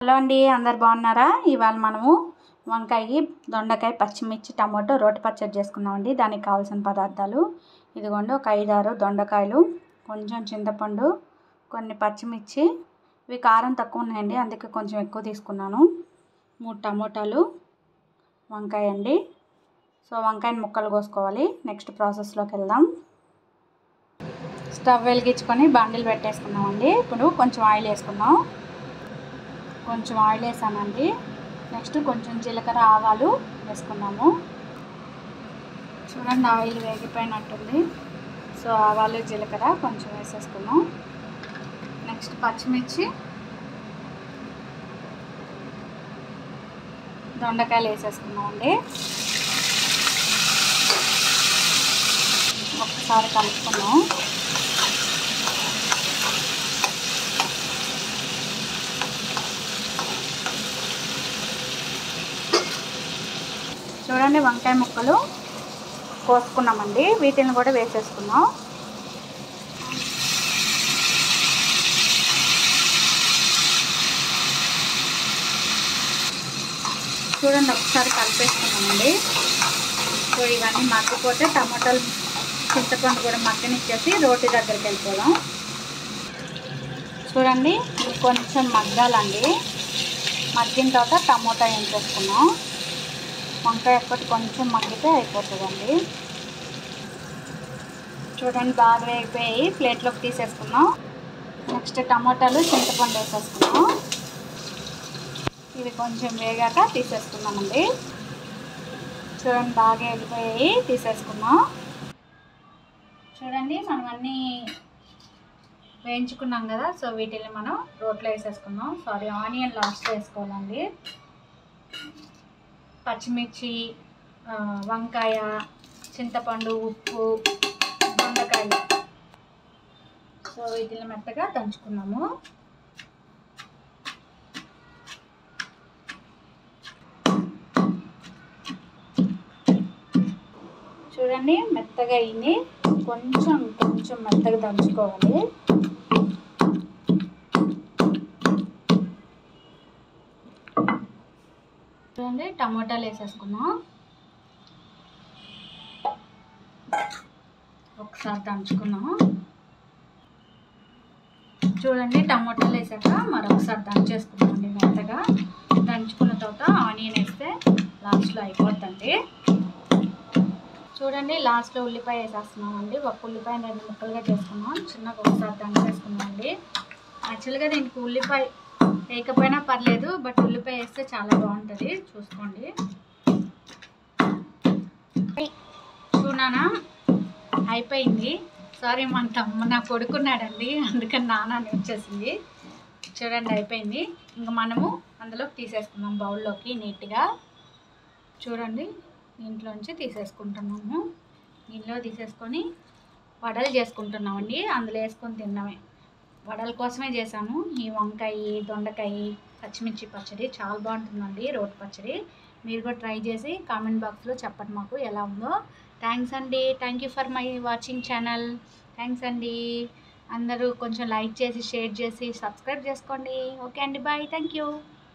Hello అండి, అందరు బాగున్నారా? ఇవాళ మనము వంకాయ, దొండకాయ, పచ్చిమిర్చి, టమాటో రోటి పచ్చడి చేసుకున్నామండి. దానికి కావాల్సిన పదార్థాలు ఇదిగోండి. ఒక 5-6 దొండకాయలు, కొంచెం చింతపండు, కొన్ని పచ్చిమిర్చి. ఇవి కారం తక్కువ ఉన్నాయండి, అందుకే కొంచెం ఎక్కువ తీసుకున్నాను. 3 టమాటాలు, వంకాయ అండి. సో వంకాయని ముక్కలు కోసుకోవాలి. నెక్స్ట్ ప్రాసెస్లోకి వెళ్దాం. స్టవ్ వెలిగించుకొని బాండిల్ పెట్టేసుకున్నామండి. ఇప్పుడు కొంచెం ఆయిల్ వేసుకుందాం. కొంచెం ఆయిల్ వేసానండి. నెక్స్ట్ కొంచెం జీలకర్ర, ఆవాలు వేసుకున్నాము. చూడండి, ఆయిల్ వేగిపోయినట్టుంది. సో ఆవాలు, జీలకర్ర కొంచెం వేసేసుకున్నాం. నెక్స్ట్ పచ్చిమిర్చి, దొండకాయలు వేసేసుకున్నామండి. ఒకసారి కలుపుకున్నాం. చూడండి, వంకాయ ముక్కలు కోసుకున్నామండి. వీటిని కూడా వేసేసుకున్నాం. చూడండి, ఒకసారి కలిపేసుకున్నామండి. సో ఇవన్నీ మగ్గిపోతే టమాటాలు, చింతపండు కూడా మగ్గనిచ్చేసి రోటి దగ్గరికి వెళ్ళిపోదాం. చూడండి, కొంచెం మగ్గాలండి. మగ్గిన తర్వాత టమోటా వేసేసుకున్నాం. వంకాయ ఒక్కటి కొంచెం మగ్గితే అయిపోతుందండి. చూడండి, బాగా వేగిపోయి ప్లేట్లోకి తీసేసుకున్నాం. నెక్స్ట్ టమాటాలు, చింతపండు వేసేసుకున్నాం. ఇవి కొంచెం వేగాక తీసేసుకున్నామండి. చూడండి, బాగా వేగిపోయి తీసేసుకున్నాం. చూడండి, మనం అన్నీ వేయించుకున్నాం కదా. సో వీటిని మనం రోట్లో వేసేసుకున్నాం. ఆనియన్ లాస్ట్లో వేసుకోవాలండి. పచ్చిమిర్చి, వంకాయ, చింతపండు, ఉప్పు, దొండకాయలు. సో వీటిని మెత్తగా దంచుకున్నాము. చూడండి, మెత్తగా అయింది. కొంచెం మెత్తగా దంచుకోవాలి. చూడండి, టమోటాలు వేసేసుకున్నాం. ఒకసారి దంచుకున్నాం. చూడండి, టమోటాలు వేసాక మరొకసారి దంచేసుకున్నామండి. మెత్తగా దంచుకున్న తర్వాత ఆనియన్ వేస్తే లాస్ట్లో అయిపోద్దండి. చూడండి, లాస్ట్లో ఉల్లిపాయ వేసేస్తున్నామండి. ఒక ఉల్లిపాయ 2 ముక్కలుగా చేసుకున్నాం. చిన్నగా ఒకసారి దంచేసుకున్నామండి. యాక్చువల్గా దీనికి ఉల్లిపాయ వేయకపోయినా పర్లేదు, బట్ ఉల్లిపాయ వేస్తే చాలా బాగుంటుంది. చూసుకోండి. చూడానా అయిపోయింది. సారీ, నా కొడుకున్నాడండి, అందుకని నాన్న వచ్చేసింది. చూడండి, అయిపోయింది. ఇంకా మనము అందులోకి తీసేసుకున్నాం బౌల్లోకి నీట్గా. చూడండి, దీంట్లోంచి తీసేసుకుంటున్నాము. దీనిలో తీసేసుకొని వడలు చేసుకుంటున్నామండి. అందులో వేసుకొని తిన్నామే. వడల కోసమే చేశాను ఈ వంకాయ, దొండకాయ, పచ్చిమిర్చి పచ్చడి. చాలా బాగుంటుందండి రోటి పచ్చడి. మీరు కూడా ట్రై చేసి కామెంట్ బాక్స్లో చెప్పండి మాకు ఎలా ఉందో. థ్యాంక్స్ అండి. Thank you for my watching channel. Thanks అండి. అందరూ కొంచెం లైక్ చేసి, షేర్ చేసి, సబ్స్క్రైబ్ చేసుకోండి. ఓకే అండి, బాయ్. Thank you.